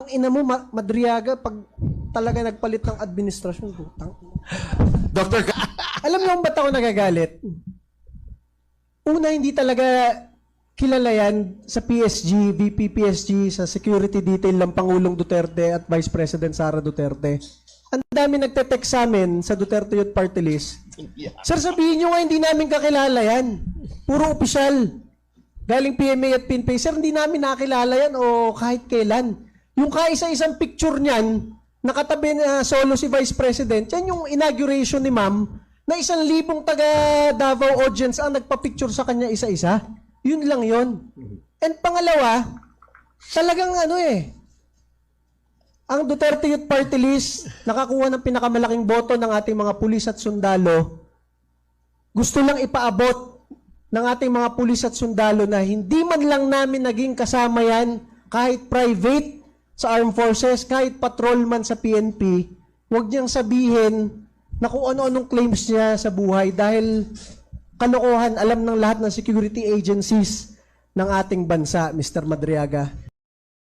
putang ina mo, Madriaga, pag talaga nagpalit ng administrasyon, putang. Dr. Alam mo ba't ako nagagalit? Una, hindi talaga kilala yan sa PSG, VP PSG, sa security detail ng Pangulong Duterte at Vice President Sara Duterte. Ang dami nagte-text sa amin sa Duterte Youth Party List. Sir, sabihin nyo nga, hindi namin kakilala yan. Puro opisyal. Galing PMA at PNP. Sir, hindi namin nakilala yan o kahit kailan. Yung kaisa-isang picture niyan, nakatabi na solo si Vice President, yan yung inauguration ni ma'am, na 1,000 taga Davao audience ang nagpa-picture sa kanya isa-isa. Yun lang yun. And pangalawa, talagang ang Duterte Youth Party List, nakakuha ng pinakamalaking boto ng ating mga pulis at sundalo, gusto lang ipaabot ng ating mga pulis at sundalo na hindi man lang namin naging kasama yan, kahit private sa armed forces, kahit patrolman sa PNP, huwag niyang sabihin na kung ano-anong claims niya sa buhay dahil kalokohan, alam ng lahat ng security agencies ng ating bansa, Mr. Madriaga.